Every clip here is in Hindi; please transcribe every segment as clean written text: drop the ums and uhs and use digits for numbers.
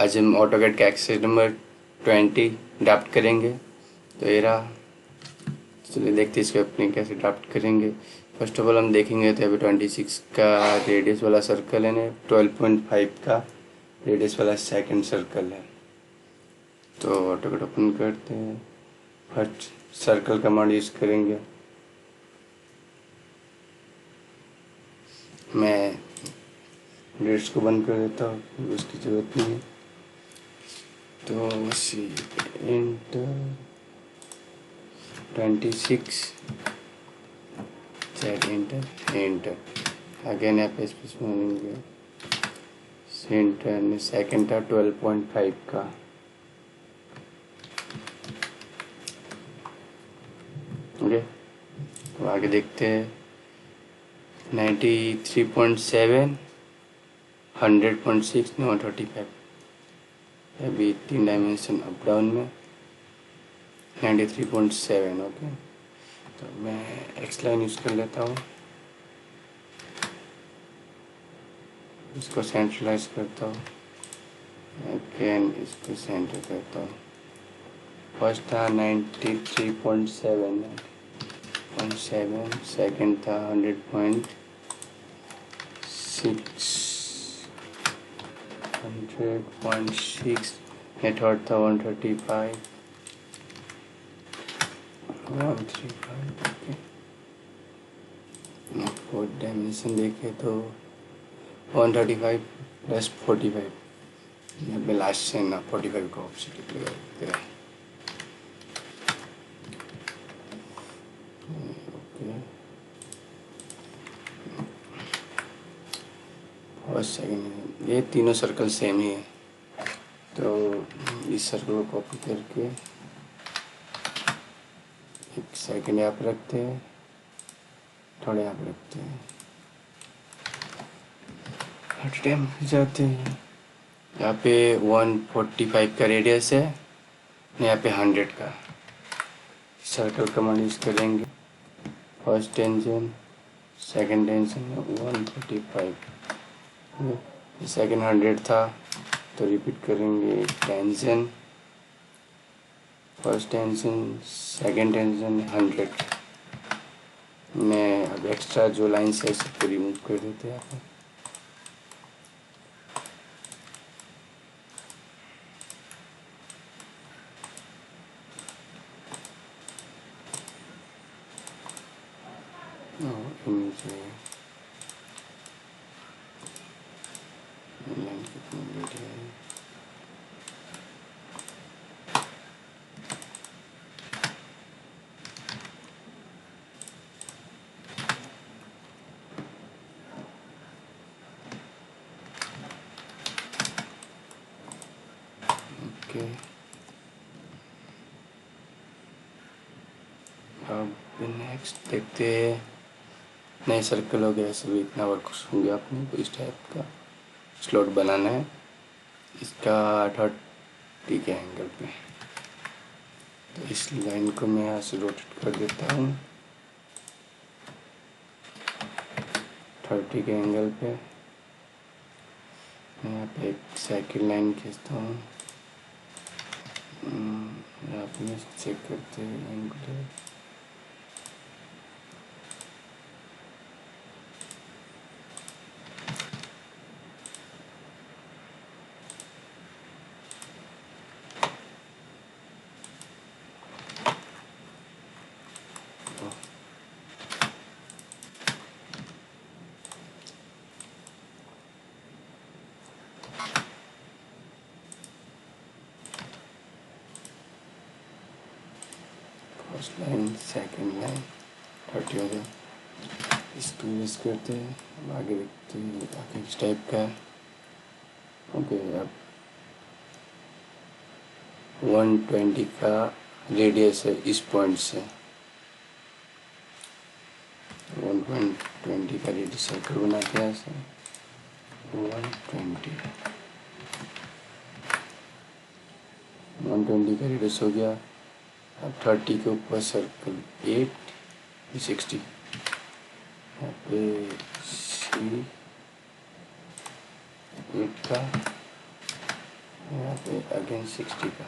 आज हम ऑटोकैड का एक्सरसाइज नंबर 20 ड्राफ्ट करेंगे। तो ये रहा, चलिए देखते हैं इसको अपने कैसे ड्राफ्ट करेंगे। फर्स्ट ऑफ ऑल हम देखेंगे तो अभी 26 का रेडियस वाला सर्कल है ना, 12.5 का रेडियस वाला सेकंड सर्कल है। तो ऑटोकैड ओपन करते हैं, फर्स्ट सर्कल कमांड यूज करेंगे। मैं डेट्स को बंद कर देता हूँ, उसकी ज़रूरत नहीं है। तो C inter 26 set inter again यहाँ पे स्पेस मारेंगे। सेंटर में सेकंड था 12.5 का। ओके, तो आगे देखते हैं 93.7 100.6 135। अभी 3 डायमेंशन अप डाउन में 93.7। ओके, तो मैं एक्स लाइन यूज़ कर लेता हूँ, इसको सेंट्रलाइज करता हूँ, अगेन इसको सेंटर करता हूँ। फर्स्ट था 93.7, सेकेंड था 100.6, थर्ड था 135। ओके, फोर्थ डायमेंशन देखे तो 135 प्लस 45। यहाँ पे लास्ट से ना 45 का ऑप्शन लगा देते हैं। और सेकेंड, ये तीनों सर्कल सेम ही है, तो इस सर्कल को कॉपी करके एक सेकंड यहाँ पे रखते हैं, थोड़े यहाँ पे रखते हैं, हर टाइम जाते हैं। यहाँ पे 145 का रेडियस है, यहाँ पे 100 का। सर्कल कमांड यूज करेंगे। First tension second tension 145, second 100 था, तो रिपीट करेंगे। Tension first tension second tension 100 में। अब एक्स्ट्रा जो लाइन्स है सबको रिमूव कर देते हैं आप। लाइन कितनी लेट है। ओके, अब नेक्स्ट देखते हैं। नए सर्कल हो गया, सभी इतना वर्क होंगे आपने को इस टाइप का स्लॉट बनाना है। इसका 30 के एंगल पे, तो इस लाइन को मैं यहाँ से रोटेट कर देता हूँ 30 के एंगल पे। यहाँ पे एक साइकिल लाइन खींचता हूँ, यहाँ पे चेक करते हैं angle. First line second line 30 हो गया। इसको यूज करते हैं, अब आगे देखते हैं आगे इस टाइप का। ओके, अब 120 का रेडियस है इस पॉइंट से। 120 का रेडियस सर्कल बनाते हैं ऐसे 120 का रेडियस हो गया। अब 30 के ऊपर सर्कल 8 60, यहाँ पे C 8 का यहाँ पे अगेन 60 का।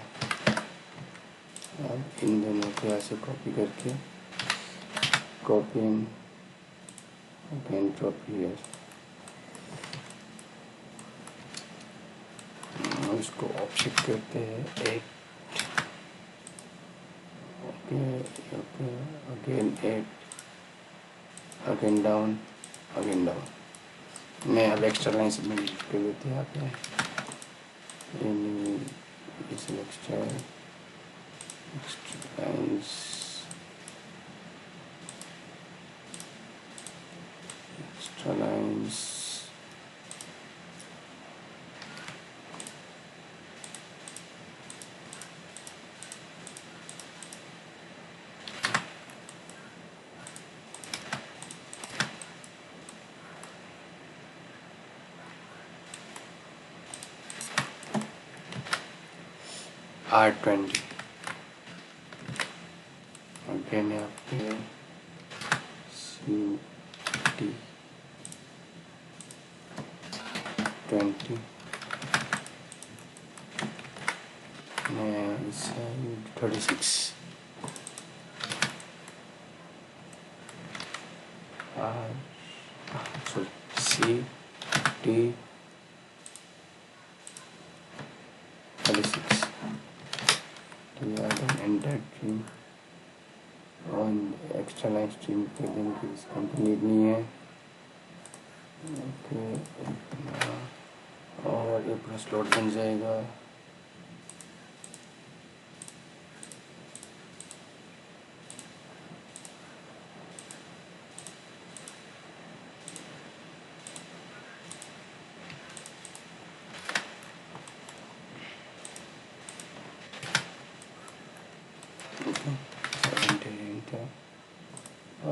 अब इन दोनों को यहाँ से कॉपी करके copy and again drop here. इसको ऑफसेट करते हैं 8। Okay okay, again 8, again down, again down. मैं अब एक्स्ट्रा लाइन सबमिट कर लेते हैं यहाँ पे। Extra lines, extra lines, R20 again यहाँ पे CT 20 and 36 sorry CT 36 enter trim और एक्स्ट्रा लाइन स्ट्रीम कर देंगे, इसका नीड नहीं है। ओके, और ये पूरा स्लॉट बन जाएगा।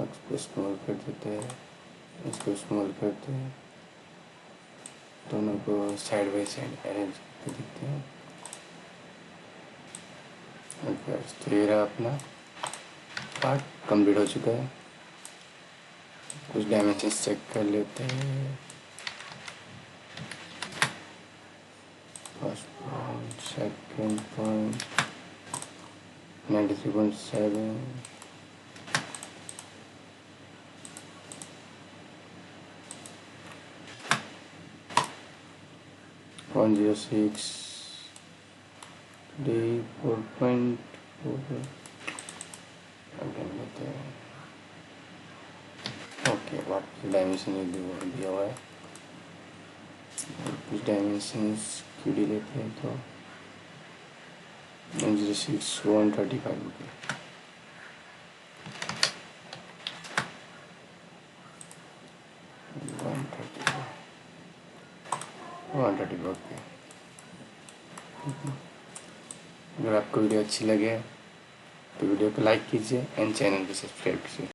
इसको स्मॉल कर देते हैं, इसको स्मॉल करते हैं, दोनों को साइड बाई साइड अरेंज करके देखते हैं। ओके, तो ये रहा अपना पार्ट कंप्लीट हो चुका है। कुछ डायमेंशंस चेक कर लेते हैं। First point, second point 93.7, 106, 4.4 again लेते हैं। ओके, वापस डायमेंशन दिया हुआ है, कुछ डायमेंशंस क्यूडी लेते हैं तो 106 135 रुपये। 130 रुपये। अगर आपको वीडियो अच्छी लगे तो वीडियो को लाइक कीजिए एंड चैनल को सब्सक्राइब कीजिए।